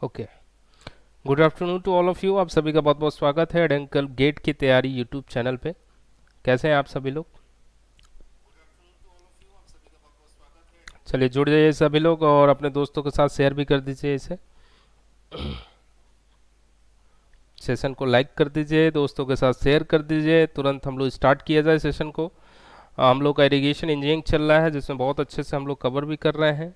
Okay. Good afternoon to all of you. आप सभी का बहुत बहुत स्वागत है एडेंकल गेट की तैयारी यूट्यूब चैनल पे। कैसे हैं आप सभी लोग? चलिए जुड़ जाइए सभी लोग और अपने दोस्तों के साथ शेयर भी कर दीजिए इसे। सेशन को लाइक कर दीजिए, दोस्तों के साथ शेयर कर दीजिए। तुरंत हम लोग स्टार्ट किया जाए सेशन को। हम लोग का इरिगेशन इंजीनियरिंग चल रहा है जिसमें बहुत अच्छे से हम लोग कवर भी कर रहे हैं।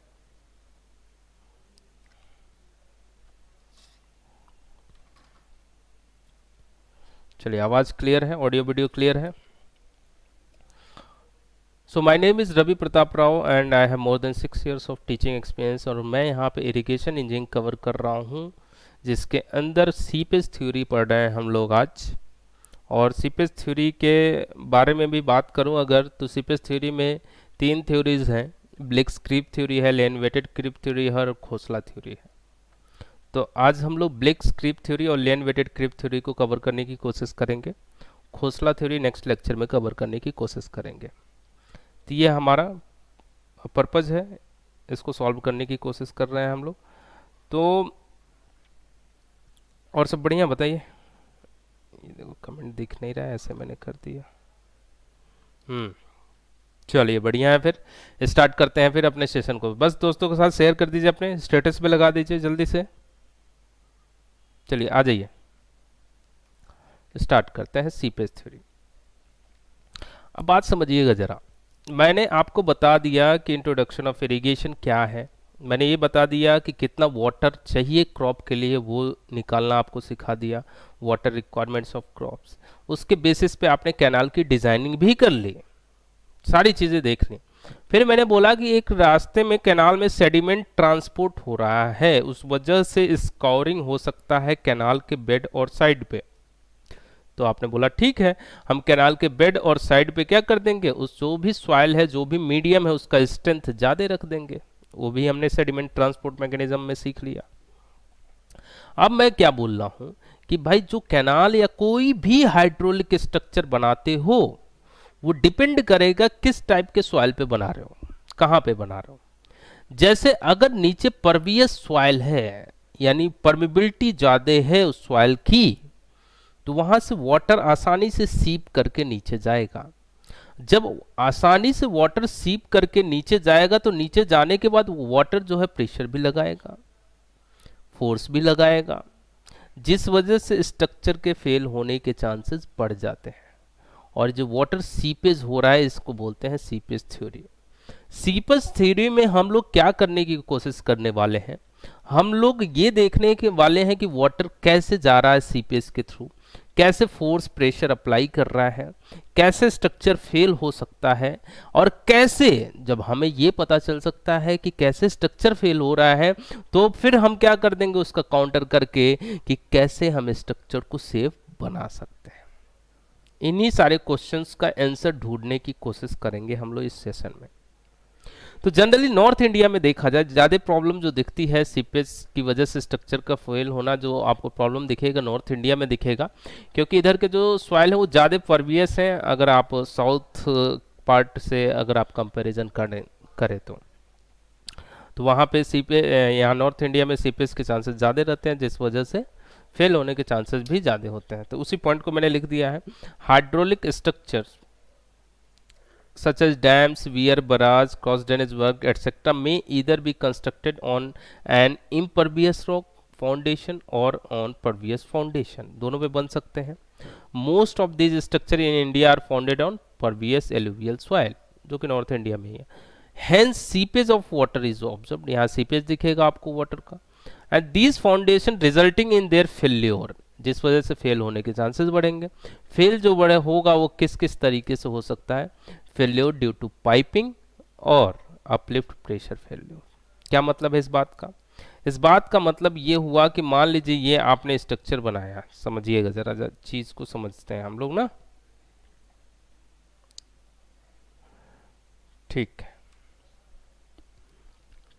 चलिए, आवाज़ क्लियर है, ऑडियो वीडियो क्लियर है। So my name is Ravi Pratap Rao and I have more than 6 years of teaching experience. और मैं यहाँ पे इरिगेशन इंजीनियरिंग कवर कर रहा हूँ जिसके अंदर सीपेज थ्योरी पढ़ रहे हैं हम लोग आज। और सीपेज थ्योरी के बारे में भी बात करूँ अगर, तो सीपेज थ्योरी में 3 थ्योरीज हैं। ब्लिक्स क्रीप थ्योरी है, लेन वेटेड क्रीप थ्योरी है और खोसला थ्योरी है। तो आज हम लोग ब्लिक्स क्रीप थ्योरी और लेन वेटेड क्रीप थ्योरी को कवर करने की कोशिश करेंगे। खोसला थ्योरी नेक्स्ट लेक्चर में कवर करने की कोशिश करेंगे। तो ये हमारा पर्पज़ है, इसको सॉल्व करने की कोशिश कर रहे हैं हम लोग। तो और सब बढ़िया बताइए। ये देखो कमेंट दिख नहीं रहा है, ऐसे मैंने कर दिया। चलिए बढ़िया है, फिर स्टार्ट करते हैं फिर अपने सेशन को। बस दोस्तों के साथ शेयर कर दीजिए, अपने स्टेटस पे लगा दीजिए जल्दी से। चलिए आ जाइए, स्टार्ट करते हैं सीपेज थ्योरी। अब बात समझिएगा ज़रा। मैंने आपको बता दिया कि इंट्रोडक्शन ऑफ इरिगेशन क्या है। मैंने ये बता दिया कि कितना वाटर चाहिए क्रॉप के लिए, वो निकालना आपको सिखा दिया, वाटर रिक्वायरमेंट्स ऑफ क्रॉप्स। उसके बेसिस पे आपने कैनाल की डिज़ाइनिंग भी कर ली, सारी चीज़ें देख ली। फिर मैंने बोला कि एक रास्ते में कैनाल में सेडिमेंट ट्रांसपोर्ट हो रहा है, उस वजह से स्कॉरिंग हो सकता है कैनाल के बेड और साइड पे। तो आपने बोला ठीक है, हम कैनाल के बेड और साइड पे क्या कर देंगे, उस जो भी सॉइल है, जो भी मीडियम है, उसका स्ट्रेंथ ज़्यादा रख देंगे। वो भी हमने सेडिमेंट ट्रांसपोर्ट मैकेनिज्म में सीख लिया। अब मैं क्या बोल रहा हूँ कि भाई जो कैनाल या कोई भी हाइड्रोलिक स्ट्रक्चर बनाते हो, वो डिपेंड करेगा किस टाइप के सॉइल पे बना रहे हो, कहाँ पे बना रहे हो। जैसे अगर नीचे परवियस सॉइल है, यानी परमिबिलिटी ज़्यादा है उस सॉइल की, तो वहां से वाटर आसानी से सीप करके नीचे जाएगा। जब आसानी से वाटर सीप करके नीचे जाएगा तो नीचे जाने के बाद वाटर जो है प्रेशर भी लगाएगा, फोर्स भी लगाएगा, जिस वजह से स्ट्रक्चर के फेल होने के चांसेस बढ़ जाते हैं। और जो वाटर सीपेज हो रहा है इसको बोलते हैं सीपेज थ्योरी। सीपेज थ्योरी में हम लोग क्या करने की कोशिश करने वाले हैं, हम लोग ये देखने के वाले हैं कि वाटर कैसे जा रहा है सीपेज के थ्रू, कैसे फोर्स प्रेशर अप्लाई कर रहा है, कैसे स्ट्रक्चर फेल हो सकता है, और कैसे जब हमें ये पता चल सकता है कि कैसे स्ट्रक्चर फेल हो रहा है, तो फिर हम क्या कर देंगे उसका काउंटर करके कि कैसे हम स्ट्रक्चर को सेफ बना सकते हैं। इन्हीं सारे क्वेश्चंस का आंसर ढूंढने की कोशिश करेंगे हम लोग इस सेशन में। तो जनरली नॉर्थ इंडिया में देखा जाए ज़्यादा प्रॉब्लम जो दिखती है सीपेज की वजह से स्ट्रक्चर का फेल होना, जो आपको प्रॉब्लम दिखेगा नॉर्थ इंडिया में दिखेगा, क्योंकि इधर के जो सॉइल है वो ज़्यादा परवियस हैं। अगर आप साउथ पार्ट से अगर आप कंपैरिजन करें तो वहाँ पे सीपे यहाँ नॉर्थ इंडिया में सीपेज के चांसेस ज़्यादा रहते हैं, जिस वजह से फेल होने के चांसेस भी ज़्यादा होते हैं। तो उसी पॉइंट को मैंने लिख दिया है। Hydraulic structures such as dams, weir barrage, cross drainage work, etc., may either be constructed on an impervious rock foundation or on pervious foundation. दोनों पे बन सकते हैं। Most of these structure in India are founded on pervious alluvial soil, जो कि north India में ही है। Hence seepage of water is observed. यहाँ seepage दिखेगा आपको वाटर का। And these foundation resulting in their failure, जिस वजह से फेल होने के चांसेस बढ़ेंगे। फेल जो बड़े होगा वो किस किस तरीके से हो सकता है, फेल्योर ड्यू टू पाइपिंग और अपलिफ्ट प्रेशर फेल्योर। क्या मतलब है इस बात का? इस बात का मतलब ये हुआ कि मान लीजिए ये आपने स्ट्रक्चर बनाया, समझिएगा जरा चीज को समझते हैं हम लोग ना। ठीक है,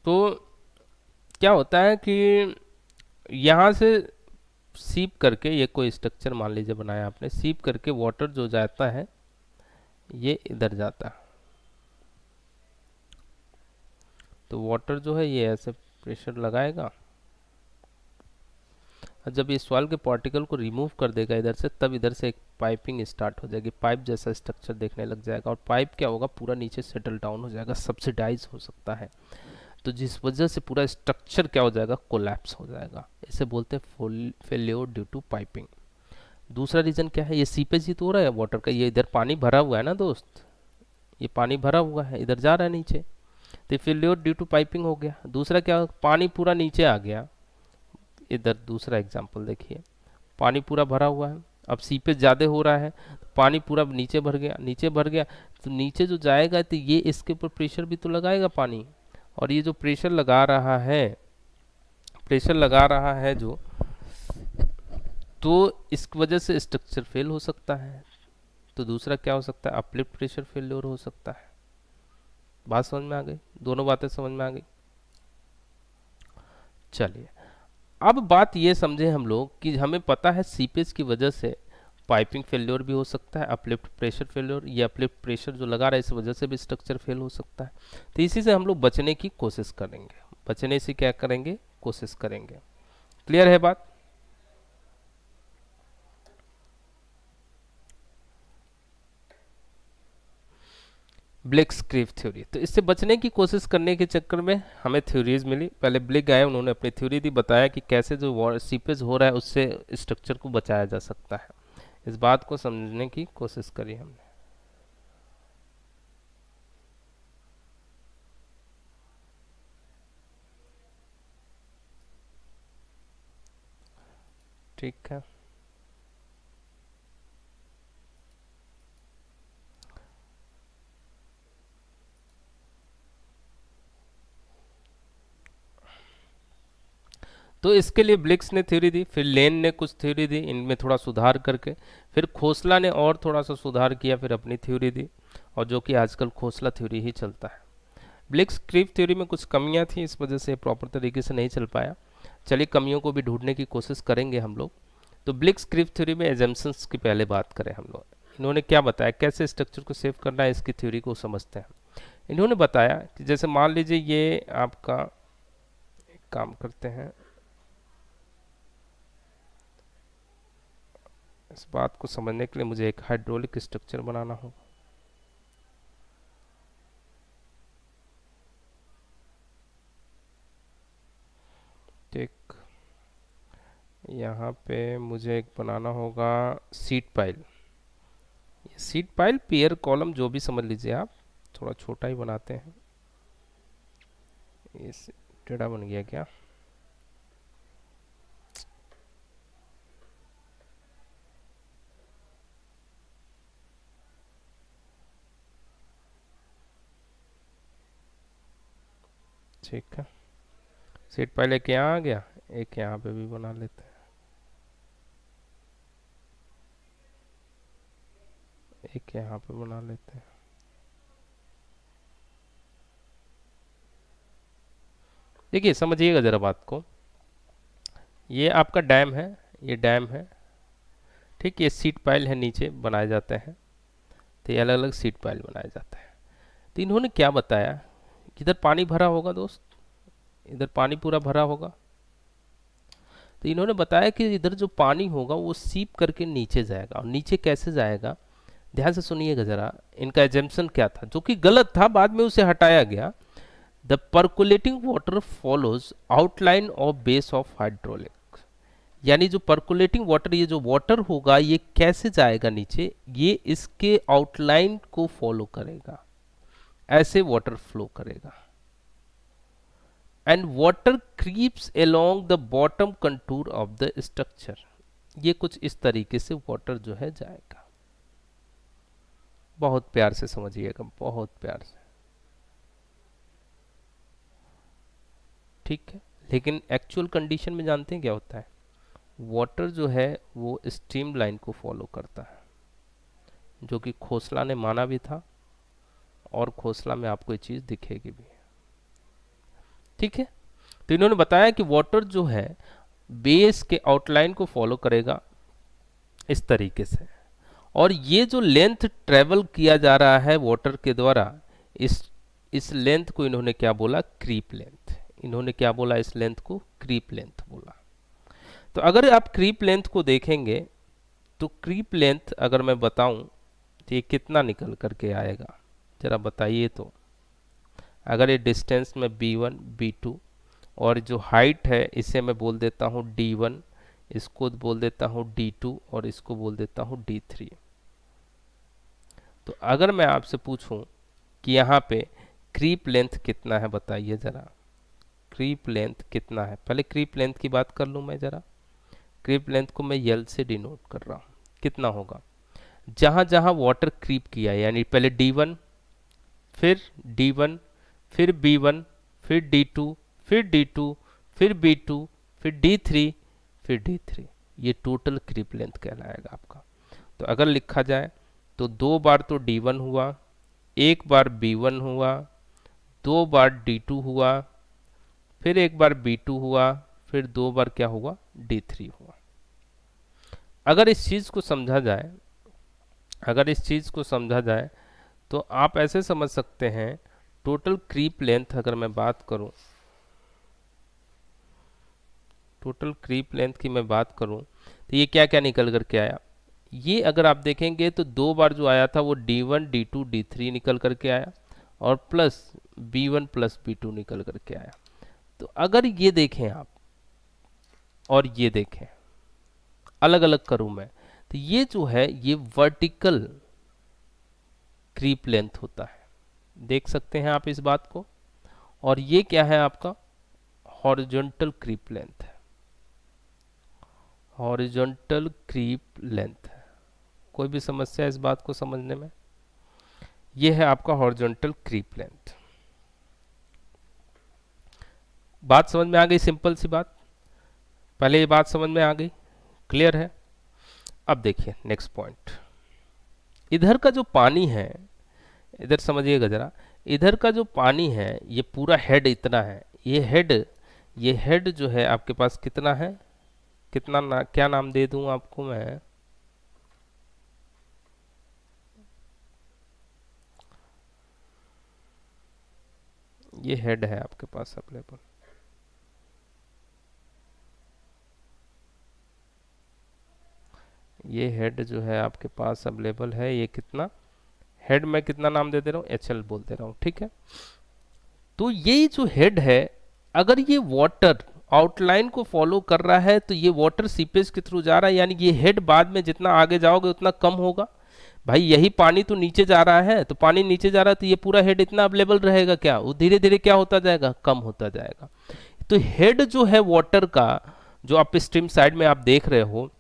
तो क्या होता है कि यहाँ से सीप करके ये कोई स्ट्रक्चर मान लीजिए बनाया आपने, सीप करके वाटर जो जाता है ये इधर जाता है। तो वाटर जो है ये ऐसे प्रेशर लगाएगा और जब ये सॉइल के पार्टिकल को रिमूव कर देगा इधर से, तब इधर से एक पाइपिंग स्टार्ट हो जाएगी, पाइप जैसा स्ट्रक्चर देखने लग जाएगा, और पाइप क्या होगा, पूरा नीचे सेटल डाउन हो जाएगा, सब्सिडाइज हो सकता है। तो जिस वजह से पूरा स्ट्रक्चर क्या हो जाएगा, कोलैप्स हो जाएगा। इसे बोलते हैं फेल्योर ड्यू टू पाइपिंग। दूसरा रीजन क्या है, ये सीपेज ही तो हो रहा है वाटर का, ये इधर पानी भरा हुआ है ना दोस्त, ये पानी भरा हुआ है, इधर जा रहा है नीचे, तो फेल्योर ड्यू टू पाइपिंग हो गया। दूसरा क्या, पानी पूरा नीचे आ गया, इधर दूसरा एग्जांपल देखिए, पानी पूरा भरा हुआ है, अब सीपेज ज़्यादा हो रहा है, पानी पूरा नीचे भर गया, नीचे भर गया, तो नीचे जो जाएगा तो ये इसके ऊपर प्रेशर भी तो लगाएगा पानी, और ये जो प्रेशर लगा रहा है, प्रेशर लगा रहा है जो, तो इस वजह से स्ट्रक्चर फेल हो सकता है। तो दूसरा क्या हो सकता है, अपलिफ्ट प्रेशर फेल्योर हो सकता है। बात समझ में आ गई, दोनों बातें समझ में आ गई। चलिए अब बात ये समझे हम लोग कि हमें पता है सीपेज की वजह से पाइपिंग फेल्योर भी हो सकता है, अपलिफ्ट प्रेशर फेल्योर, ये अपलिफ्ट प्रेशर जो लगा रहा है इस वजह से भी स्ट्रक्चर फेल हो सकता है। तो इसी से हम लोग बचने की कोशिश करेंगे, बचने से क्या करेंगे, कोशिश करेंगे। क्लियर है बात? ब्लिक्स क्रीव थ्योरी, तो इससे बचने की कोशिश करने के चक्कर में हमें थ्योरीज मिली। पहले ब्लिक आए, उन्होंने अपनी थ्योरी दी, बताया कि कैसे जो सीपेज हो रहा है उससे स्ट्रक्चर को बचाया जा सकता है। इस बात को समझने की कोशिश करी हमने। ठीक है, तो इसके लिए ब्लिक्स ने थ्योरी दी, फिर लेन ने कुछ थ्योरी दी, इनमें थोड़ा सुधार करके, फिर खोसला ने और थोड़ा सा सुधार किया, फिर अपनी थ्योरी दी, और जो कि आजकल खोसला थ्योरी ही चलता है। ब्लिक्स क्रीव थ्योरी में कुछ कमियां थी, इस वजह से प्रॉपर तरीके से नहीं चल पाया। चलिए कमियों को भी ढूंढने की कोशिश करेंगे हम लोग। तो ब्लिक्स क्रीव थ्योरी में एजम्पशंस की पहले बात करें हम लोग। इन्होंने क्या बताया, कैसे स्ट्रक्चर को सेव करना है, इसकी थ्योरी को समझते हैं। इन्होंने बताया कि जैसे मान लीजिए ये आपका, एक काम करते हैं, इस बात को समझने के लिए मुझे एक हाइड्रोलिक स्ट्रक्चर बनाना होगा। ठीक, यहाँ पे मुझे एक बनाना होगा सीट पाइल। सीट पाइल, पियर कॉलम, जो भी समझ लीजिए आप, थोड़ा छोटा ही बनाते हैं। इस टेढ़ा बन गया क्या, ठीक है। सीट पाइल एक यहाँ आ गया, एक यहाँ पे भी बना लेते हैं, एक यहाँ पे बना लेते हैं। देखिए समझिएगा जरा बात को, ये आपका डैम है, ये डैम है, ठीक, ये सीट पाइल है, नीचे बनाए जाते हैं, तो ये अलग अलग सीट पाइल बनाया जाता है। तो इन्होंने क्या बताया कि इधर पानी भरा होगा दोस्त, इधर पानी पूरा भरा होगा, तो इन्होंने बताया कि इधर जो पानी होगा वो सीप करके नीचे जाएगा, और नीचे कैसे जाएगा, ध्यान से सुनिएगा जरा। इनका एजम्पशन क्या था, जो कि गलत था, बाद में उसे हटाया गया। The परकुलेटिंग water follows outline of base of hydraulic, यानी जो परकुलेटिंग वाटर, ये जो वाटर होगा ये कैसे जाएगा नीचे, ये इसके आउटलाइन को फॉलो करेगा, ऐसे वाटर फ्लो करेगा। And water creeps along the bottom contour of the structure, ये कुछ इस तरीके से वाटर जो है जाएगा। बहुत प्यार से समझिएगा, बहुत प्यार से, ठीक है। लेकिन एक्चुअल कंडीशन में जानते हैं क्या होता है, वाटर जो है वो स्ट्रीम लाइन को फॉलो करता है, जो कि खोसला ने माना भी था, और खोसला में आपको ये चीज़ दिखेगी भी, ठीक है। तो इन्होंने बताया कि वाटर जो है बेस के आउटलाइन को फॉलो करेगा इस तरीके से, और ये जो लेंथ ट्रेवल किया जा रहा है वाटर के द्वारा, इस लेंथ को इन्होंने क्या बोला, क्रीप लेंथ। इन्होंने क्या बोला, इस लेंथ को क्रीप लेंथ बोला। तो अगर आप क्रीप लेंथ को देखेंगे तो क्रीप लेंथ अगर मैं बताऊं तो ये कितना निकल करके आएगा, जरा बताइए। तो अगर ये डिस्टेंस में b1 b2 और जो हाइट है इसे मैं बोल देता हूँ d1, इसको बोल देता हूँ d2 और इसको बोल देता हूँ d3। तो अगर मैं आपसे पूछूं कि यहाँ पे क्रीप लेंथ कितना है, बताइए जरा क्रीप लेंथ कितना है। पहले क्रीप लेंथ की बात कर लूँ मैं जरा। क्रीप लेंथ को मैं यल से डिनोट कर रहा हूँ, कितना होगा जहाँ जहाँ वाटर क्रीप किया है, यानी पहले d1 फिर d1 फिर b1 फिर d2 फिर d2 फिर b2 फिर d3 फिर d3, ये टोटल क्रीप लेंथ कहलाएगा आपका। तो अगर लिखा जाए तो 2 बार तो d1 हुआ, 1 बार b1 हुआ, 2 बार d2 हुआ, फिर 1 बार b2 हुआ, फिर 2 बार क्या हुआ d3 हुआ। अगर इस चीज़ को समझा जाए, अगर इस चीज़ को समझा जाए तो आप ऐसे समझ सकते हैं टोटल क्रीप लेंथ अगर मैं बात करूं, टोटल क्रीप लेंथ की मैं बात करूं तो ये क्या क्या निकल कर के आया। ये अगर आप देखेंगे तो 2 बार जो आया था वो d1 d2 d3 निकल कर के आया और प्लस b1 प्लस b2 निकल कर के आया। तो अगर ये देखें आप और ये देखें, अलग अलग करूं मैं, तो ये जो है ये वर्टिकल क्रीप लेंथ होता है, देख सकते हैं आप इस बात को। और ये क्या है आपका हॉरिजॉन्टल क्रीप लेंथ है, हॉरिजॉन्टल क्रीप लेंथ है। कोई भी समस्या इस बात को समझने में? ये है आपका हॉरिजॉन्टल क्रीप लेंथ। बात समझ में आ गई? सिंपल सी बात, पहले ये बात समझ में आ गई, क्लियर है। अब देखिए नेक्स्ट पॉइंट, इधर का जो पानी है, इधर समझिएगा जरा, इधर का जो पानी है ये पूरा हेड इतना है, ये हेड जो है आपके पास कितना है, कितना क्या नाम दे दूं आपको मैं, ये हेड है आपके पास अवेलेबल, ये हेड जो है आपके पास अवेलेबल है, ये कितना हेड में कितना नाम दे रहा हूँ, HL बोल दे रहा हूँ, ठीक है। तो ये जो हेड है अगर ये वाटर आउटलाइन को फॉलो कर रहा है तो ये वाटर सीपेज के थ्रू जा रहा है, यानी ये हेड बाद में जितना आगे जाओगे उतना कम होगा। भाई यही पानी तो नीचे जा रहा है, तो पानी नीचे जा रहा है तो ये पूरा हेड इतना अवेलेबल रहेगा क्या, वो धीरे धीरे क्या होता जाएगा, कम होता जाएगा। तो हेड जो है वाटर का, जो आप स्ट्रीम साइड में आप देख रहे हो,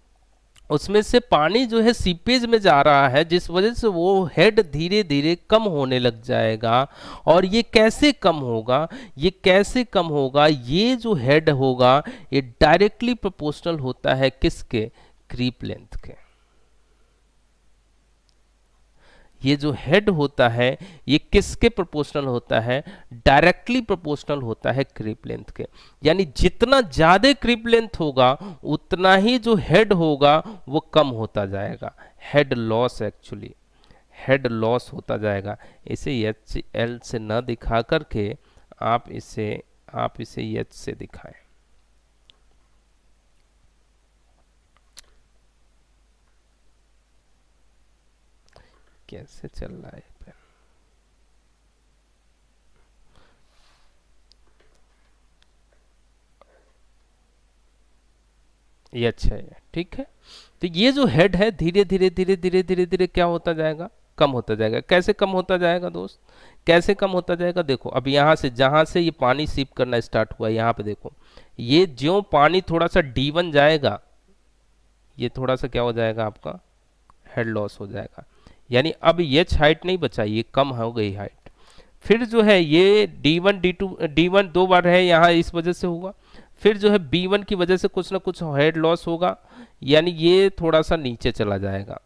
उसमें से पानी जो है सीपेज में जा रहा है, जिस वजह से वो हेड धीरे धीरे कम होने लग जाएगा। और ये कैसे कम होगा, ये कैसे कम होगा, ये जो हेड होगा ये डायरेक्टली प्रोपोर्शनल होता है किसके, क्रीप लेंथ के। ये जो हेड होता है ये किसके प्रोपोर्शनल होता है, डायरेक्टली प्रोपोर्शनल होता है क्रीप लेंथ के। यानी जितना ज्यादा क्रीप लेंथ होगा उतना ही जो हेड होगा वो कम होता जाएगा, head loss, actually head loss होता जाएगा। इसे HL से न दिखा करके आप इसे H से दिखाएं। कैसे चल रहा है पे? ये अच्छा है, ठीक है। तो ये जो हेड है धीरे धीरे धीरे धीरे धीरे धीरे क्या होता जाएगा, कम होता जाएगा। कैसे कम होता जाएगा दोस्त, कैसे कम होता जाएगा, देखो अब यहाँ से जहाँ से ये पानी सीप करना स्टार्ट हुआ, यहाँ पे देखो ये ज्यों पानी थोड़ा सा D1 जाएगा, ये थोड़ा सा क्या हो जाएगा आपका, हेड लॉस हो जाएगा। यानी अब H हाइट नहीं बचा, ये कम हो गई हाइट। फिर जो है ये D1 D2 D1 2 बार है यहाँ, इस वजह से हुआ। फिर जो है B1 की वजह से कुछ ना कुछ हेड लॉस होगा, यानी ये थोड़ा सा नीचे चला जाएगा।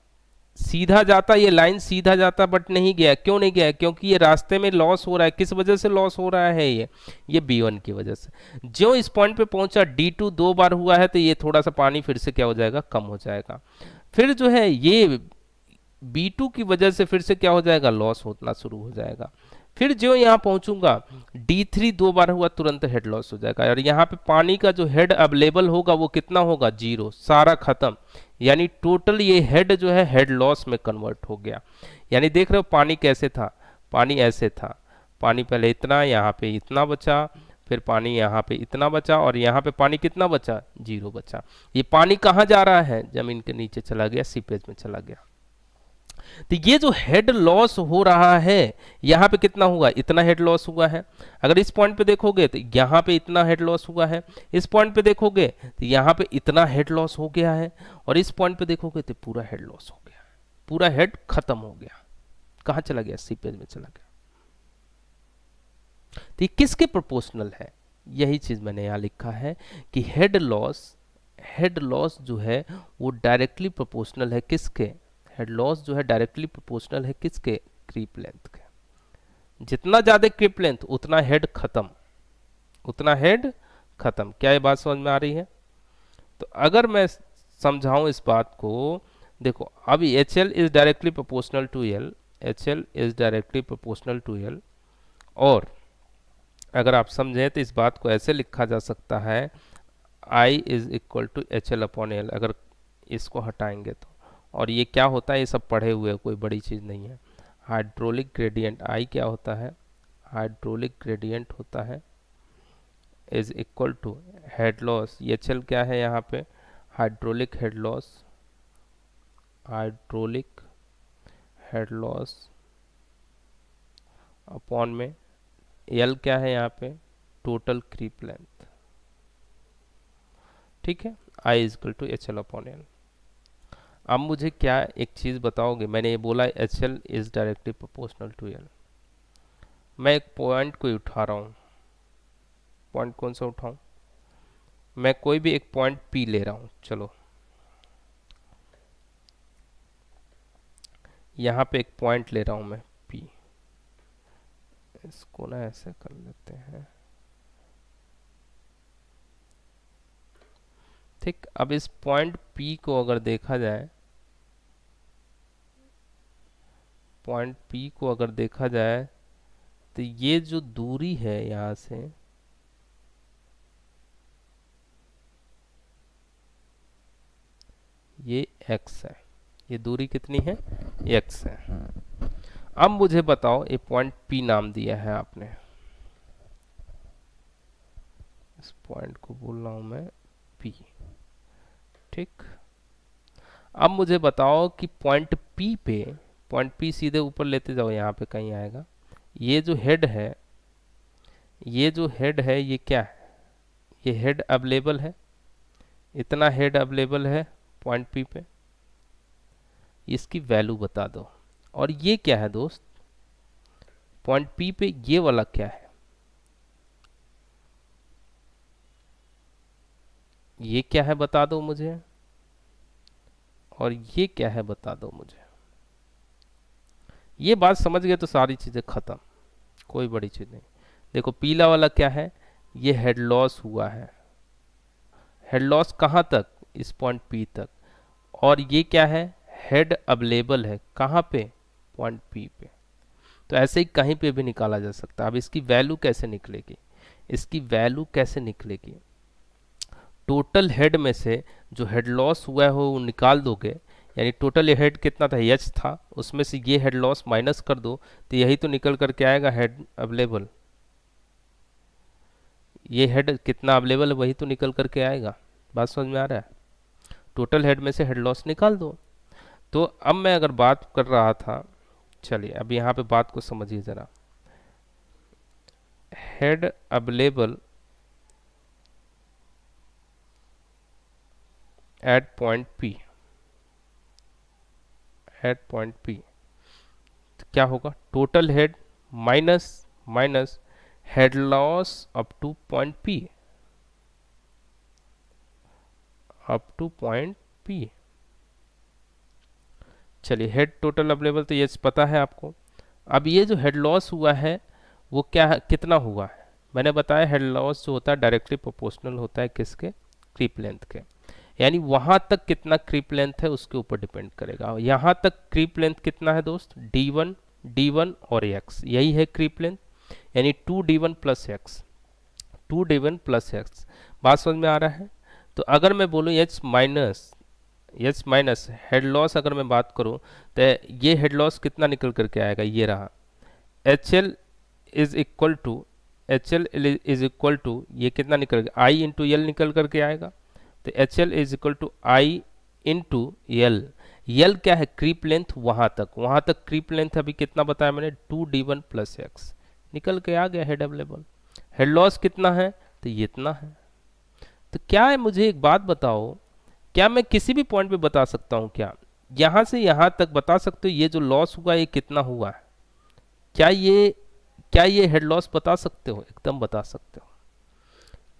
सीधा जाता, ये लाइन सीधा जाता बट नहीं गया। क्यों नहीं गया, क्योंकि ये रास्ते में लॉस हो रहा है। किस वजह से लॉस हो रहा है, ये B1 की वजह से। जो इस पॉइंट पे पहुंचा D2 2 बार हुआ है तो ये थोड़ा सा पानी फिर से क्या हो जाएगा, कम हो जाएगा। फिर जो है ये B2 की वजह से फिर से क्या हो जाएगा, लॉस होना शुरू हो जाएगा। फिर जो यहाँ पहुंचूंगा D3 दो बार हुआ तुरंत हेड लॉस हो जाएगा, और यहाँ पे पानी का जो हेड अवेलेबल होगा वो कितना होगा, 0, सारा खत्म। यानी टोटल ये हेड जो है हेड लॉस में कन्वर्ट हो गया। यानी देख रहे हो पानी कैसे था, पानी ऐसे था, पानी पहले इतना, यहाँ पे इतना बचा, फिर पानी यहाँ पे इतना बचा, और यहाँ पे पानी कितना बचा, 0 बचा। ये पानी कहाँ जा रहा है, जमीन के नीचे चला गया, सीपेज में चला गया। तो ये जो हेड लॉस हो रहा है, यहाँ पे कितना हुआ, इतना हेड लॉस हुआ है। अगर इस पॉइंट पे देखोगे तो यहाँ पे इतना हेड लॉस हुआ है, इस पॉइंट पे देखोगे तो यहाँ पे इतना हेड लॉस हो गया है, और इस पॉइंट पे देखोगे तो पूरा हेड लॉस हो गया, पूरा हेड खत्म हो गया। कहाँ चला गया, सीपेज में चला गया। तो ये किसके प्रोपोर्शनल है, यही चीज मैंने यहाँ लिखा है कि हेड लॉस जो है वो डायरेक्टली प्रोपोर्शनल है किसके, हेड लॉस जो है डायरेक्टली प्रोपोर्शनल है किसके, क्रीप लेंथ के। जितना ज्यादा क्रीप लेंथ उतना हेड खत्म, उतना हेड खत्म। क्या ये बात समझ में आ रही है? तो अगर मैं समझाऊं इस बात को, देखो अभी HL is directly proportional to L, HL is directly proportional to L, और अगर आप समझें तो इस बात को ऐसे लिखा जा सकता है I is equal to HL upon L, अगर इसको हटाएंगे तो। और ये क्या होता है, ये सब पढ़े हुए, कोई बड़ी चीज़ नहीं है। हाइड्रोलिक ग्रेडियंट I क्या होता है, हाइड्रोलिक ग्रेडियंट होता है is equal to head loss, HL क्या है यहाँ पे, hydraulic head loss, hydraulic head loss upon में L क्या है यहाँ पे, टोटल क्रीप लेंथ। ठीक है, I is equal to HL upon L। अब मुझे क्या एक चीज़ बताओगे, मैंने ये बोला HL is directly proportional to L। मैं एक पॉइंट को उठा रहा हूँ, पॉइंट कौन सा उठाऊं, मैं कोई भी एक पॉइंट P ले रहा हूँ। चलो यहाँ पे एक पॉइंट ले रहा हूँ मैं P, इसको ना ऐसे कर लेते हैं। ठीक, अब इस पॉइंट P को अगर देखा जाए, पॉइंट P को अगर देखा जाए तो ये जो दूरी है यहाँ से, ये x है, ये दूरी कितनी है, x है। अब मुझे बताओ, ये पॉइंट P नाम दिया है आपने, इस पॉइंट को बोल रहा हूं मैं P। ठीक, अब मुझे बताओ कि पॉइंट P पे, पॉइंट P सीधे ऊपर लेते जाओ, यहाँ पे कहीं आएगा। ये जो हेड है, ये जो हेड है ये क्या है, ये हेड अवेलेबल है, इतना हेड अवेलेबल है पॉइंट P पे, इसकी वैल्यू बता दो। और ये क्या है दोस्त, पॉइंट P पे ये वाला क्या है, ये क्या है बता दो मुझे, और ये क्या है बता दो मुझे। ये बात समझ गए तो सारी चीजें खत्म, कोई बड़ी चीज नहीं। देखो पीला वाला क्या है, ये हेड लॉस हुआ है, हेड लॉस कहाँ तक, इस पॉइंट P तक। और ये क्या है, हेड अवेलेबल है कहाँ पे, पॉइंट P पे। तो ऐसे ही कहीं पे भी निकाला जा सकता है। अब इसकी वैल्यू कैसे निकलेगी, इसकी वैल्यू कैसे निकलेगी, टोटल हेड में से जो हेड लॉस हुआ है वो निकाल दोगे। यानी टोटल ये हेड कितना था, H था, उसमें से ये हेड लॉस माइनस कर दो तो यही तो निकल करके आएगा हेड अवेलेबल। ये हेड कितना अवेलेबल है वही तो निकल करके आएगा। बात समझ में आ रहा है? टोटल हेड में से हेड लॉस निकाल दो। तो अब मैं अगर बात कर रहा था, चलिए अब यहाँ पे बात को समझिए जरा। Head available at point P, at point P तो क्या होगा, total head minus minus head loss up to point P, up to point P। चलिए हेड टोटल अवेलेबल तो ये पता है आपको। अब ये जो हेड लॉस हुआ है वो क्या है, कितना हुआ है, मैंने बताया हेड लॉस जो होता है डायरेक्टली प्रोपोर्शनल होता है किसके, क्रीप लेंथ के। यानी वहां तक कितना क्रीप लेंथ है उसके ऊपर डिपेंड करेगा। यहाँ तक क्रीप लेंथ कितना है दोस्त, D1 D1 और x, यही है क्रीप लेंथ, यानी 2D1 plus x, 2D1 plus x. बात समझ में आ रहा है? तो अगर मैं बोलूँ एच माइनस हेड लॉस, अगर मैं बात करूँ तो ये हेड लॉस कितना निकल करके आएगा, ये रहा H L is equal to, H L is equal to, ये कितना निकल गया, आई इंटू एल निकल करके आएगा। तो H L is equal to I into L. L क्या है, क्रीप लेंथ, वहां तक क्रीप लेंथ अभी कितना बताया मैंने, 2D1 प्लस एक्स, निकल के आ गया हेड अवेलेबल। हेड लॉस कितना है, तो ये इतना है। तो क्या है, मुझे एक बात बताओ, क्या मैं किसी भी पॉइंट पे बता सकता हूँ क्या, यहां से यहां तक बता सकते हो ये जो लॉस हुआ ये कितना हुआ है? क्या ये हेड लॉस बता सकते हो? एकदम बता सकते हो।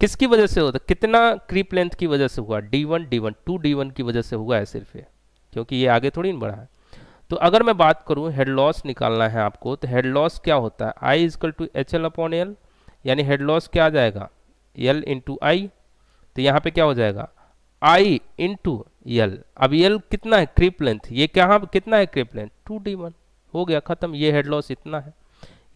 किसकी वजह से होता, कितना क्रीप लेंथ की वजह से हुआ, D1 2D1 की वजह से हुआ है सिर्फ ये, क्योंकि ये आगे थोड़ी न बढ़ा है। तो अगर मैं बात करूं हेड लॉस निकालना है आपको, तो हेड लॉस क्या होता है, I is equal to H L upon L, यानी हेड लॉस क्या आ जाएगा, एल इंटू आई। तो यहाँ पे क्या हो जाएगा, आई इंटू एल। अब एल कितना है, क्रीप लेंथ, ये क्या कितना है क्रीप लेंथ, 2D1, हो गया खत्म, ये हेड लॉस इतना है।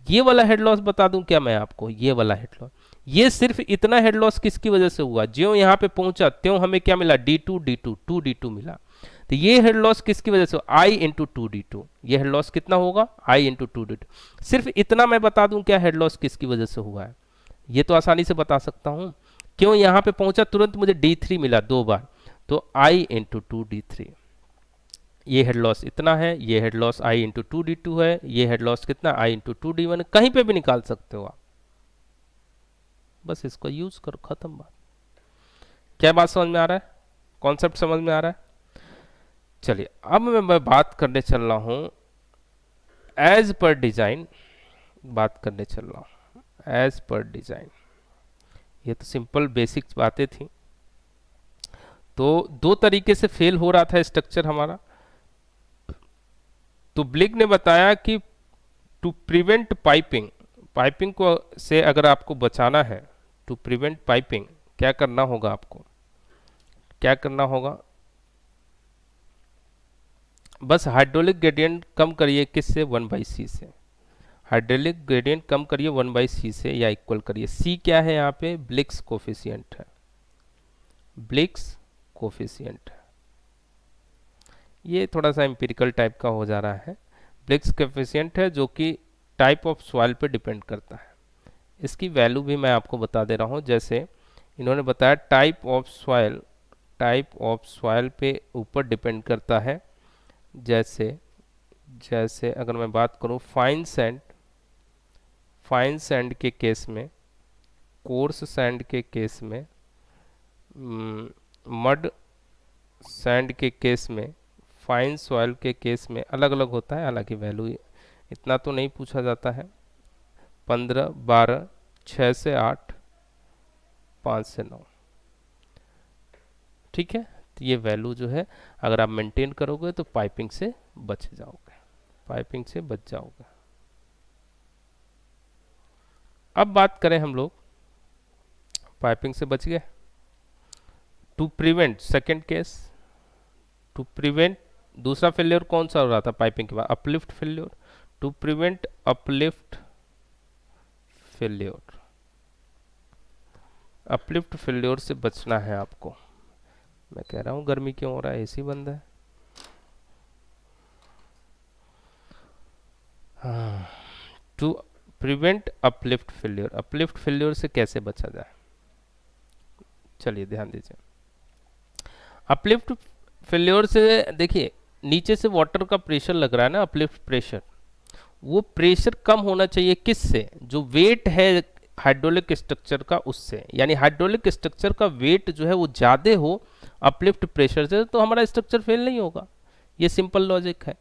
ये वाला हेड लॉस बता दूं क्या मैं आपको, ये वाला हेड लॉस, ये सिर्फ इतना हेड लॉस किसकी वजह से हुआ, ज्यों यहाँ पे पहुंचा त्यों हमें क्या मिला, D2 मिला। तो ये हेड लॉस किसकी वजह से, आई इंटू 2D2, ये हेड लॉस कितना होगा, आई इंटू 2D2। सिर्फ इतना मैं बता दूं क्या हेड लॉस किसकी वजह से हुआ है, ये तो आसानी से बता सकता हूं, क्यों यहाँ पे पहुंचा तुरंत मुझे D3 मिला 2 बार, तो आई इंटू 2D3, ये हेड लॉस इतना है, ये हेड लॉस आई इंटू 2D2 है, ये हेड लॉस कितना, आई इंटू 2D1, कहीं पे भी निकाल सकते हो आप, बस इसको यूज करो, खत्म बात। क्या बात समझ में आ रहा है, कॉन्सेप्ट समझ में आ रहा है? चलिए अब मैं बात करने चल रहा हूं एज पर डिजाइन, बात करने चल रहा हूं एज पर डिजाइन। ये तो सिंपल बेसिक बातें थी। तो दो तरीके से फेल हो रहा था स्ट्रक्चर हमारा। तो ब्लिक ने बताया कि टू प्रिवेंट पाइपिंग, पाइपिंग को से अगर आपको बचाना है, टू प्रिवेंट पाइपिंग, क्या करना होगा आपको, क्या करना होगा, बस हाइड्रोलिक ग्रेडियंट कम करिए किससे, 1/c से, हाइड्रोलिक ग्रेडियंट कम करिए 1/c से, या इक्वल करिए। c क्या है यहाँ पे, ब्लिक्स कोफिशिएंट है, ब्लिक्स कोफिशिएंट है। ये थोड़ा सा एम्पिरिकल टाइप का हो जा रहा है। ब्लिक्स कोफिशिएंट है जो कि टाइप ऑफ सॉइल पे डिपेंड करता है। इसकी वैल्यू भी मैं आपको बता दे रहा हूँ, जैसे इन्होंने बताया टाइप ऑफ सॉइल पे ऊपर डिपेंड करता है। जैसे जैसे अगर मैं बात करूँ फाइन सैंड के केस में, कोर्स सैंड के केस में, मड सैंड के केस में, फाइन सॉइल के केस में अलग अलग होता है। हालांकि वैल्यू इतना तो नहीं पूछा जाता है, 15, 12, 6 से 8, 5 से 9, ठीक है। तो ये वैल्यू जो है अगर आप मेंटेन करोगे तो पाइपिंग से बच जाओगे, पाइपिंग से बच जाओगे। अब बात करें हम लोग, पाइपिंग से बच गए, to prevent second case, to prevent दूसरा फेल्योर कौन सा हो रहा था पाइपिंग के बाद, uplift failure. To prevent uplift failure, uplift failure से बचना है आपको। मैं कह रहा हूं गर्मी क्यों हो रहा है, एसी बंद है। To prevent uplift failure, uplift failure से कैसे बचा जाए, चलिए ध्यान दीजिए। अपलिफ्ट फेल्योर से देखिए, नीचे से वाटर का प्रेशर लग रहा है ना, अपलिफ्ट प्रेशर, वो प्रेशर कम होना चाहिए किससे, जो वेट है हाइड्रोलिक स्ट्रक्चर का उससे, यानी हाइड्रोलिक स्ट्रक्चर का वेट जो है वो ज़्यादा हो अपलिफ्ट प्रेशर से, तो हमारा स्ट्रक्चर फेल नहीं होगा। ये सिंपल लॉजिक है।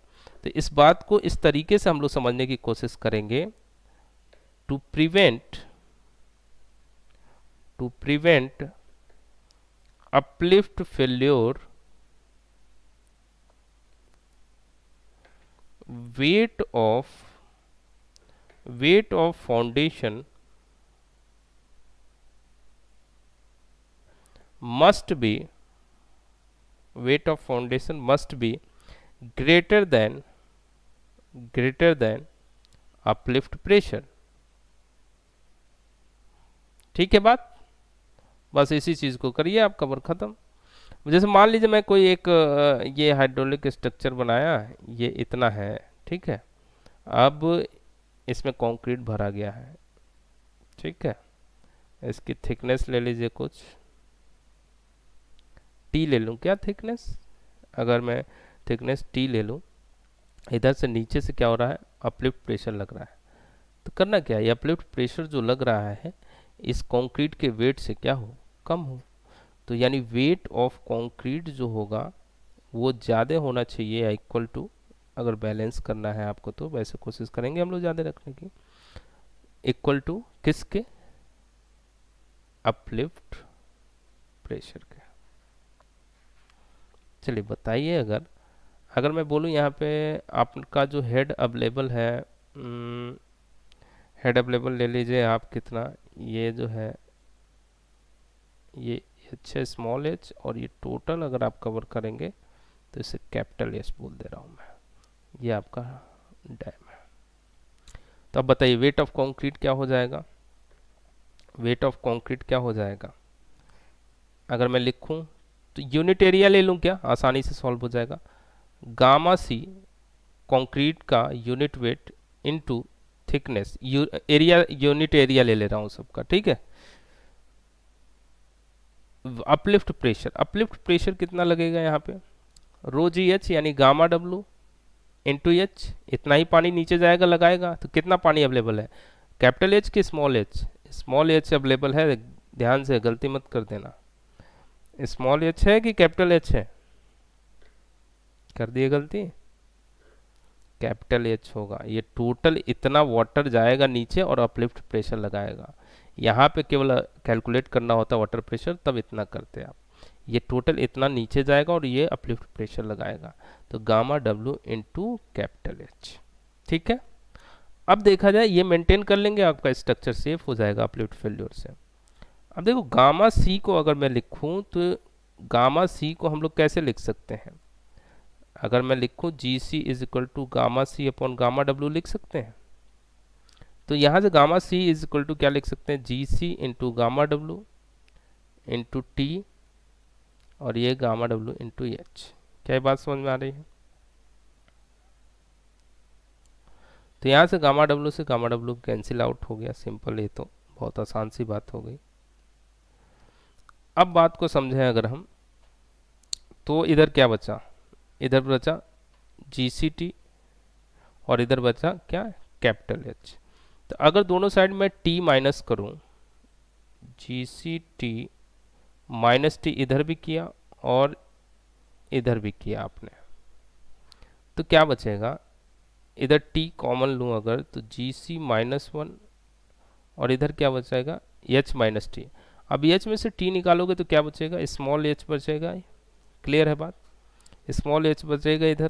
तो इस बात को इस तरीके से हम लोग समझने की कोशिश करेंगे, to prevent uplift failure, weight of foundation must be, weight of foundation must be greater than uplift pressure. ठीक है बात, बस इसी चीज को करिए, आप कवर खत्म। जैसे मान लीजिए मैं कोई एक ये हाइड्रोलिक स्ट्रक्चर बनाया, ये इतना है, ठीक है। अब इसमें कंक्रीट भरा गया है, ठीक है। इसकी थिकनेस ले लीजिए, कुछ टी ले लूँ क्या थिकनेस, अगर मैं थिकनेस टी ले लूँ, इधर से नीचे से क्या हो रहा है, अपलिफ्ट प्रेशर लग रहा है। तो करना क्या है, ये अपलिफ्ट प्रेशर जो लग रहा है इस कंक्रीट के वेट से क्या हो, कम हो। तो यानी वेट ऑफ कंक्रीट जो होगा वो ज़्यादा होना चाहिए या इक्वल टू, अगर बैलेंस करना है आपको तो वैसे कोशिश करेंगे हम लोग ज़्यादा रखने की, इक्वल टू किसके, अपलिफ्ट प्रेशर के। चलिए बताइए, अगर अगर मैं बोलूँ यहाँ पे आपका जो हेड अवेलेबल है, हेड अवेलेबल ले लीजिए आप कितना, ये जो है ये एच है, स्मॉल एच, और ये टोटल अगर आप कवर करेंगे तो इसे कैपिटल एच बोल दे रहा हूँ मैं, ये आपका डैम है। तो अब बताइए वेट ऑफ कंक्रीट क्या हो जाएगा, वेट ऑफ कंक्रीट क्या हो जाएगा, अगर मैं लिखूं तो यूनिट एरिया ले लूं क्या, आसानी से सॉल्व हो जाएगा। गामा सी कंक्रीट का unit weight into thickness, area unit area ले ले रहा हूं सबका, ठीक है। अपलिफ्ट प्रेशर, अपलिफ्ट प्रेशर कितना लगेगा यहाँ पे, रो जी एच यानी गामा डब्लू इंटू एच, इतना ही पानी नीचे जाएगा लगाएगा। तो कितना पानी अवेलेबल है, कैपिटल एच की small H, small H available है, ध्यान से गलती मत कर देना, स्मॉल एच है कि कैपिटल एच है, कर दिए गलती, कैपिटल एच होगा। ये टोटल इतना वाटर जाएगा नीचे और अपलिफ्ट प्रेशर लगाएगा, यहाँ पे केवल कैलकुलेट करना होता है वाटर प्रेशर, तब इतना करते हैं आप। ये टोटल इतना नीचे जाएगा और ये अपलिफ्ट प्रेशर लगाएगा, तो gamma W into capital H, ठीक है। अब देखा जाए ये मेंटेन कर लेंगे, आपका स्ट्रक्चर सेफ हो जाएगा अपलिफ्ट फेल्योर से। अब देखो गामा सी को अगर मैं लिखूं तो गामा सी को हम लोग कैसे लिख सकते हैं, अगर मैं लिखूं G C is equal to gamma C upon gamma W लिख सकते हैं। तो यहाँ से gamma C is equal to क्या लिख सकते हैं, G C into gamma W into T, और ये गामा डब्ल्यू इंटू एच। क्या ये बात समझ में आ रही है। तो यहाँ से गामा डब्ल्यू से गामा डब्ल्यू कैंसिल आउट हो गया, सिंपल, ये तो बहुत आसान सी बात हो गई। अब बात को समझें अगर हम, तो इधर क्या बचा, इधर बचा जी सी टी और इधर बचा क्या, कैपिटल एच। तो अगर दोनों साइड में टी माइनस करूं, जी सी टी माइनस टी इधर भी किया और इधर भी किया आपने, तो क्या बचेगा, इधर टी कॉमन लूँ अगर तो जी सी माइनस वन, और इधर क्या बचेगा, एच माइनस टी। अब एच में से टी निकालोगे तो क्या बचेगा, स्मॉल एच बचेगा, क्लियर है बात, स्मॉल एच बचेगा इधर।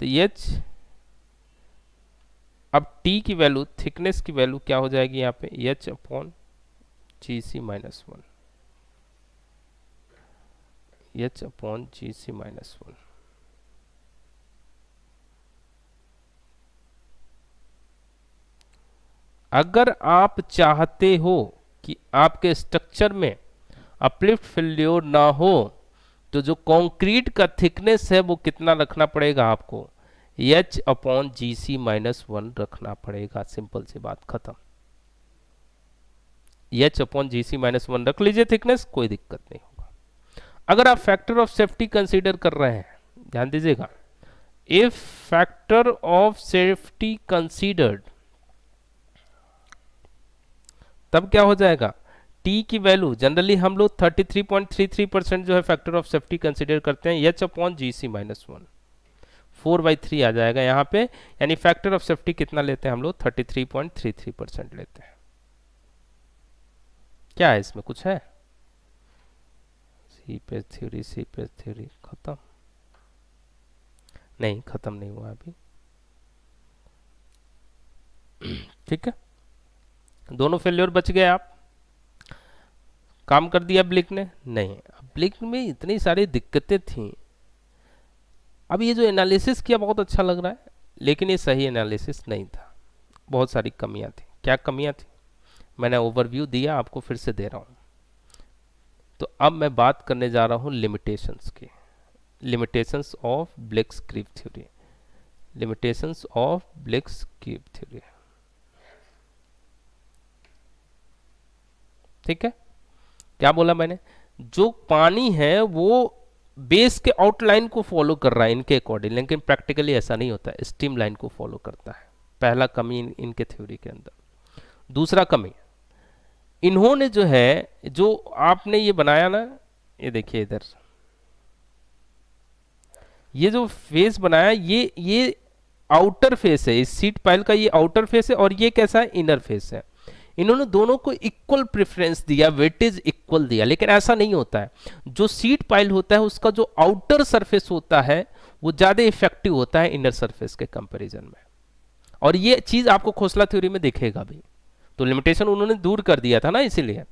तो एच, अब टी की वैल्यू, थिकनेस की वैल्यू क्या हो जाएगी यहाँ पे, एच अपॉन जी सी माइनस वन, एच अपॉन जी सी माइनस वन। अगर आप चाहते हो कि आपके स्ट्रक्चर में अपलिफ्ट फेल्योर ना हो, तो जो कंक्रीट का थिकनेस है वो कितना रखना पड़ेगा आपको, एच अपॉन जी सी माइनस वन रखना पड़ेगा, सिंपल सी बात, खत्म। एच अपॉन जी सी माइनस वन रख लीजिए थिकनेस, कोई दिक्कत नहीं होगा। अगर आप फैक्टर ऑफ सेफ्टी कंसीडर कर रहे हैं, ध्यान दीजिएगा, if factor of safety considered, तब क्या हो जाएगा, टी की वैल्यू जनरली हम लोग 33.33% जो है फैक्टर ऑफ सेफ्टी कंसीडर करते हैं, एच अपॉन जी सी माइनस वन, 4/3 आ जाएगा यहाँ पे, यानी फैक्टर ऑफ सेफ्टी कितना लेते हैं हम लोग, 33.33% लेते हैं। क्या है इसमें कुछ है, सी पेज थ्योरी खत्म, नहीं खत्म नहीं हुआ अभी, ठीक है। दोनों फेल्योर बच गए, आप काम कर दिया ब्लिक ने, नहीं, ब्लिक में इतनी सारी दिक्कतें थी। अब ये जो एनालिसिस किया बहुत अच्छा लग रहा है, लेकिन ये सही एनालिसिस नहीं था, बहुत सारी कमियां थी। क्या कमियां थी? मैंने ओवरव्यू दिया, आपको फिर से दे रहा हूँ। तो अब मैं बात करने जा रहा हूँ लिमिटेशंस की। Limitations of Bligh's creep theory. Limitations of Bligh's creep theory. ठीक है, क्या बोला मैंने? जो पानी है वो बेस के आउटलाइन को फॉलो कर रहा है इनके अकॉर्डिंग, लेकिन प्रैक्टिकली ऐसा नहीं होता है, स्ट्रीम लाइन को फॉलो करता है। पहला कमी इनके थ्योरी के अंदर। दूसरा कमी, इन्होंने जो है, जो आपने ये बनाया ना, ये देखिए इधर, ये जो फेस बनाया, ये आउटर फेस है, इस सीट पाइल का ये आउटर फेस है, और ये कैसा है? इनर फेस है। इन्होंने दोनों को इक्वल प्रेफरेंस दिया, वेटेज इक्वल दिया, लेकिन ऐसा नहीं होता है। जो सीट पाइल होता है उसका जो आउटर सरफेस होता है वो ज्यादा इफेक्टिव होता है इनर सरफेस के कंपैरिजन में, और ये चीज आपको खोसला थ्योरी में दिखेगा भी। तो लिमिटेशन उन्होंने दूर कर दिया था ना, इसीलिए।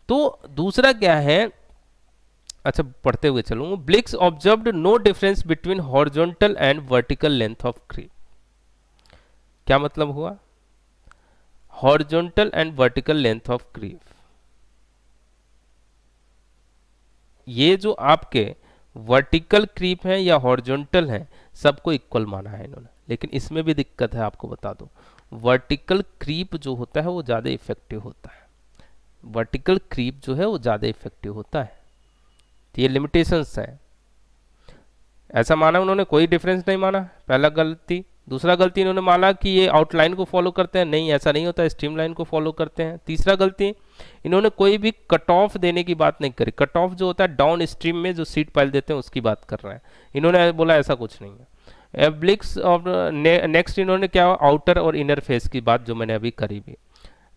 तो दूसरा क्या है, अच्छा पढ़ते हुए चलूंगा। Bligh's observed no difference between horizontal and vertical length of creep. क्या मतलब हुआ? Horizontal and vertical length of creep, ये जो आपके वर्टिकल क्रीप है या हॉरिजॉन्टल है, सबको इक्वल माना है इन्होंने। लेकिन इसमें भी दिक्कत है, आपको बता दो। वर्टिकल क्रीप जो होता है वो ज़्यादा इफेक्टिव होता है। वर्टिकल क्रीप जो है वो ज़्यादा इफेक्टिव होता है। तो ये लिमिटेशंस है। ऐसा माना उन्होंने, कोई डिफरेंस नहीं माना, पहला गलती। दूसरा गलती, इन्होंने माना कि ये आउटलाइन को फॉलो करते हैं, नहीं ऐसा नहीं होता, स्ट्रीम लाइन को फॉलो करते हैं। तीसरा गलती, इन्होंने कोई भी कट ऑफ देने की बात नहीं करी। कट ऑफ जो होता है डाउन स्ट्रीम में जो सीट पाइल देते हैं उसकी बात कर रहे हैं। इन्होंने बोला ऐसा कुछ नहीं है। ब्लिक्स ऑफ नेक्स्ट, इन्होंने क्या, आउटर और इनर फेस की बात जो मैंने अभी करी भी।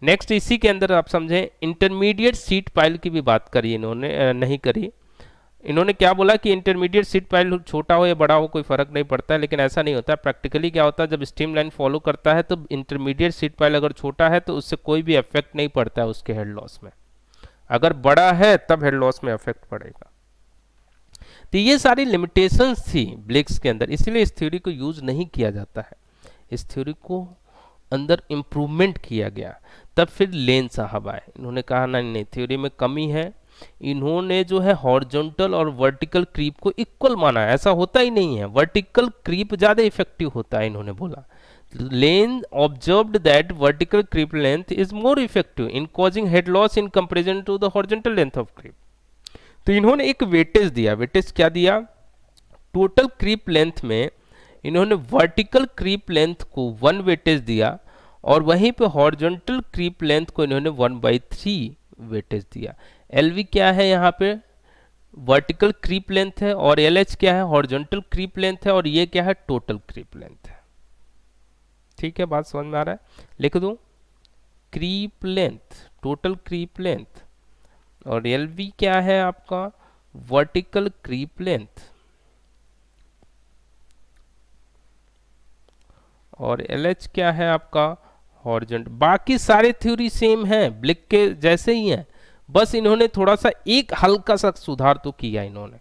नेक्स्ट इसी के अंदर आप समझें, इंटरमीडिएट सीट पाइल की भी बात करी इन्होंने, नहीं करी। इन्होंने क्या बोला कि इंटरमीडिएट सीट पाइल छोटा हो या बड़ा हो कोई फर्क नहीं पड़ता है, लेकिन ऐसा नहीं होता। प्रैक्टिकली क्या होता है, जब स्ट्रीम लाइन फॉलो करता है तो इंटरमीडिएट सीट पाइल अगर छोटा है तो उससे कोई भी इफेक्ट नहीं पड़ता है उसके हेड लॉस में। अगर बड़ा है तब हेड लॉस में इफेक्ट पड़ेगा। तो ये सारी लिमिटेशंस थी ब्लिक्स के अंदर, इसलिए इस थ्योरी को यूज नहीं किया जाता है। इस थ्योरी को अंदर इम्प्रूवमेंट किया गया। तब फिर लेन साहब आए, इन्होंने कहा नहीं नहीं, थ्योरी में कमी है। इन्होंने जो है हॉरिजॉन्टल और वर्टिकल क्रीप को इक्वल माना है, ऐसा होता ही नहीं है, वर्टिकल क्रीप ज्यादा इफेक्टिव होता है। इन्होंने बोला Lane observed that vertical creep length is more effective in causing head loss in comparison to the horizontal length of creep. तो इन्होंने एक वेटेज दिया। वेटेज क्या दिया? टोटल क्रीप लेंथ में इन्होंने वर्टिकल क्रीप लेंथ को 1 वेटेज दिया, और वहीं पे हॉरिजॉन्टल क्रीप लेंथ को इन्होंने 1/3 वेटेज दिया। एलवी क्या है यहाँ पे? वर्टिकल क्रीप लेंथ है, और एलएच क्या है? हॉरिजॉन्टल क्रीप लेंथ है, और ये क्या है? टोटल क्रीप लेंथ है। ठीक है, बात समझ में आ रहा है? लिख दूं, creep length, total creep length, और एलवी क्या है आपका? वर्टिकल क्रीप लेंथ, और एलएच क्या है आपका? हॉरिजॉन्टल। बाकी सारे थ्योरी सेम है, ब्लिक के जैसे ही हैं, बस इन्होंने थोड़ा सा एक हल्का सा सुधार तो किया इन्होंने।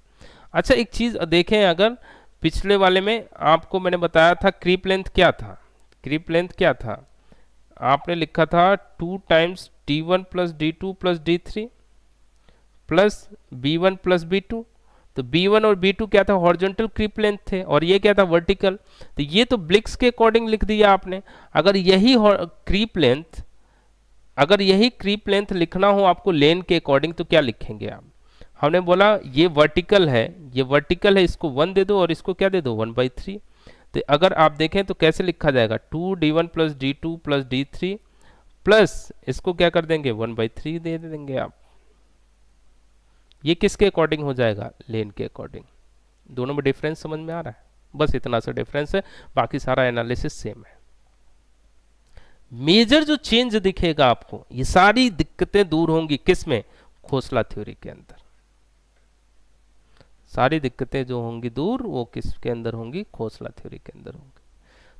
अच्छा एक चीज देखें, अगर पिछले वाले में आपको मैंने बताया था क्रीप लेंथ क्या था। क्रीप लेंथ क्या था? आपने लिखा था 2 times D1 plus D2 plus D3 plus B1 plus B2। तो B1 और B2 क्या था? हॉरिजॉन्टल क्रीप लेंथ थे, और ये क्या था? वर्टिकल। तो ये तो ब्लिक्स के अकॉर्डिंग लिख दिया आपने। अगर यही क्रीप लेंथ, अगर यही क्रीप लेंथ लिखना हो आपको लेन के अकॉर्डिंग, तो क्या लिखेंगे आप? हमने बोला ये वर्टिकल है, ये वर्टिकल है, इसको 1 दे दो, और इसको क्या दे दो? 1/3। तो अगर आप देखें तो कैसे लिखा जाएगा? 2D1 plus D2 plus D3 plus इसको क्या कर देंगे? 1/3 दे देंगे आप। ये किसके अकॉर्डिंग हो जाएगा? लेन के अकॉर्डिंग। दोनों में डिफरेंस समझ में आ रहा है? बस इतना सा डिफरेंस है, बाकी सारा एनालिसिस सेम है। मेजर जो चेंज दिखेगा आपको, ये सारी दिक्कतें दूर होंगी किस में? खोसला थ्योरी के अंदर। सारी दिक्कतें जो होंगी दूर, वो किसके अंदर होंगी? खोसला थ्योरी के अंदर होंगी।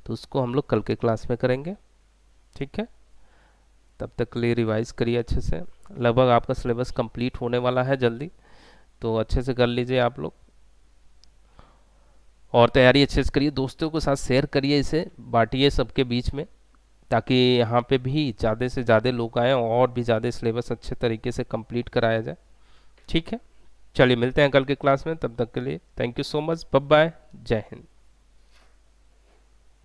तो उसको हम लोग कल के क्लास में करेंगे, ठीक है? तब तक के लिए रिवाइज करिए अच्छे से। लगभग आपका सिलेबस कंप्लीट होने वाला है जल्दी, तो अच्छे से कर लीजिए आप लोग, और तैयारी अच्छे से करिए। दोस्तों के साथ शेयर करिए, इसे बांटिए सबके बीच में, ताकि यहाँ पे भी ज़्यादा से ज़्यादा लोग आएँ और भी ज़्यादा सिलेबस अच्छे तरीके से कंप्लीट कराया जाए। ठीक है, चलिए मिलते हैं कल के क्लास में, तब तक के लिए thank you so much, bye bye, जय हिंद।